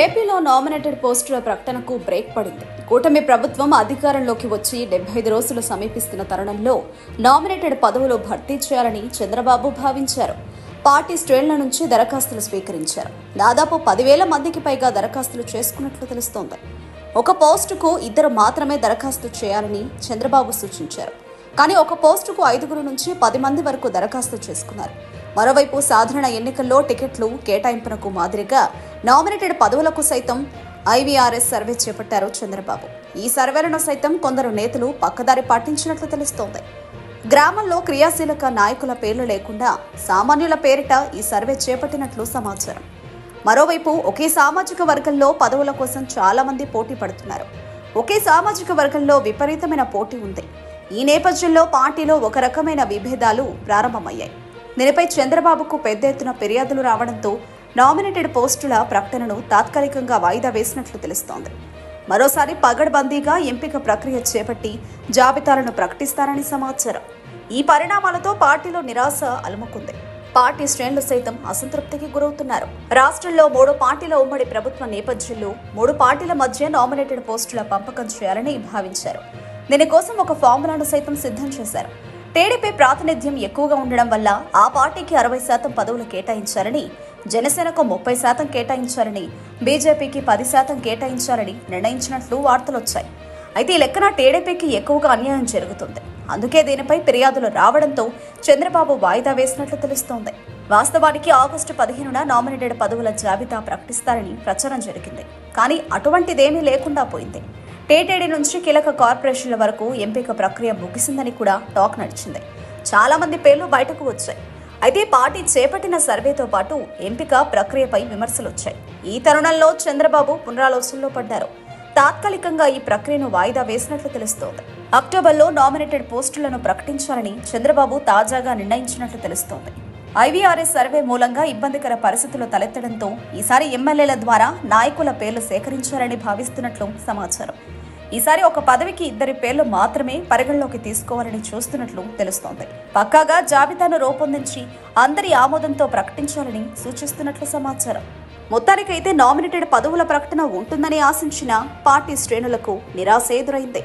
ఏపీలో నామినేటెడ్ పోస్టుల ప్రకటనకు బ్రేక్ పడింది. కూటమి ప్రభుత్వం అధికారంలోకి వచ్చి 75 రోజులు సమీపిస్తున్న తరుణంలో నామినేటెడ్ పదవులు భర్తీ చేయాలని చంద్రబాబు భావించారు. పార్టీ శ్రేణుల నుంచి దరఖాస్తులు స్వీకరించారు. దాదాపు 10,000 మందికి పైగా దరఖాస్తులు చేసుకున్నట్లు తెలుస్తోంది. ఒక పోస్టుకు 2 మాత్రమే దరఖాస్తు చేయాలని చంద్రబాబు సూచించారు. కానీ ఒక పోస్టుకు 5 నుంచి 10 మంది వరకు దరఖాస్తు చేసుకున్నారు. మరోవైపు సాధారణ ఎన్నికల్లో టికెట్లు కేటాయింపునకు మాదిరిగా నామినేటెడ్ పదవులకు సైతం ఐవీఆర్ఎస్ సర్వే చేపట్టారు చంద్రబాబు. ఈ సర్వేలను సైతం కొందరు నేతలు పక్కదారి పట్టించినట్లు తెలుస్తోంది. గ్రామంలో క్రియాశీలక నాయకుల పేర్లు లేకుండా సామాన్యుల పేరిట ఈ సర్వే చేపట్టినట్లు సమాచారం. మరోవైపు ఒకే సామాజిక వర్గంలో పదవుల కోసం చాలా మంది పోటీ పడుతున్నారు. ఒకే సామాజిక వర్గంలో విపరీతమైన పోటీ ఉంది. ఈ నేపథ్యంలో పార్టీలో ఒక రకమైన విభేదాలు ప్రారంభమయ్యాయి. దీనిపై చంద్రబాబుకు పెద్ద ఎత్తున ఫిర్యాదులు రావడంతో నామినేటెడ్ పోస్టుల ప్రకటనను తాత్కాలికంగా వాయిదా వేసినట్లు తెలుస్తోంది. మరోసారి పగడ్బందీగా ఎంపిక ప్రక్రియ చేపట్టి జాబితాలను ప్రకటిస్తారని సమాచారం. ఈ పరిణామాలతో పార్టీలో నిరాశ అలుముకుంది. పార్టీ శ్రేణులు సైతం అసంతృప్తికి గురవుతున్నారు. రాష్ట్రంలో 3 పార్టీల ఉమ్మడి ప్రభుత్వ నేపథ్యంలో 3 పార్టీల మధ్య నామినేటెడ్ పోస్టుల పంపకం చేయాలని భావించారు. దీనికోసం ఒక ఫార్ములాను సైతం సిద్ధం చేశారు. టీడీపీ ప్రాతినిధ్యం ఎక్కువగా ఉండడం వల్ల ఆ పార్టీకి 60% పదవులు కేటాయించాలని, జనసేనకు 30% కేటాయించాలని, బీజేపీకి 10% కేటాయించాలని నిర్ణయించినట్లు వార్తలొచ్చాయి. అయితే ఈ లెక్కన టీడీపీకి ఎక్కువగా అన్యాయం జరుగుతుంది. అందుకే దీనిపై ఫిర్యాదులు రావడంతో చంద్రబాబు వాయిదా వేసినట్లు తెలుస్తోంది. వాస్తవానికి ఆగస్టు 15న నామినేటెడ్ పదవుల జాబితా ప్రకటిస్తారని ప్రచారం జరిగింది. కానీ అటువంటిదేమీ లేకుండా పోయింది. టీటీడీ నుంచి కీలక కార్పొరేషన్ల వరకు ఎంపిక ప్రక్రియ ముగిసిందని కూడా టాక్ నడిచింది. చాలా మంది పేర్లు బయటకు వచ్చాయి. అయితే పార్టీ చేపట్టిన సర్వేతో పాటు ఎంపిక ప్రక్రియపై విమర్శలు వచ్చాయి. ఈ తరుణంలో చంద్రబాబు పునరాలోచనలో పడ్డారు. తాత్కాలికంగా ఈ ప్రక్రియను వాయిదా వేసినట్లు తెలుస్తోంది. అక్టోబర్లో నామినేటెడ్ పోస్టులను ప్రకటించాలని చంద్రబాబు తాజాగా నిర్ణయించినట్లు తెలుస్తోంది. ఐవీఆర్ఎస్ సర్వే మూలంగా ఇబ్బందికర పరిస్థితులు తలెత్తడంతో ఈసారి ఎమ్మెల్యేల ద్వారా నాయకుల పేర్లు సేకరించాలని భావిస్తున్నట్లు సమాచారం. ఈసారి ఒక పదవికి 2 పేర్లు మాత్రమే పరిగణలోకి తీసుకోవాలని చూస్తున్నట్లు తెలుస్తోంది. పక్కాగా జాబితాను రూపొందించి అందరి ఆమోదంతో ప్రకటించాలని సూచిస్తున్నట్లు సమాచారం. మొత్తానికైతే నామినేటెడ్ పదవుల ప్రకటన ఉంటుందని ఆశించిన పార్టీ శ్రేణులకు నిరాశ ఎదురైంది.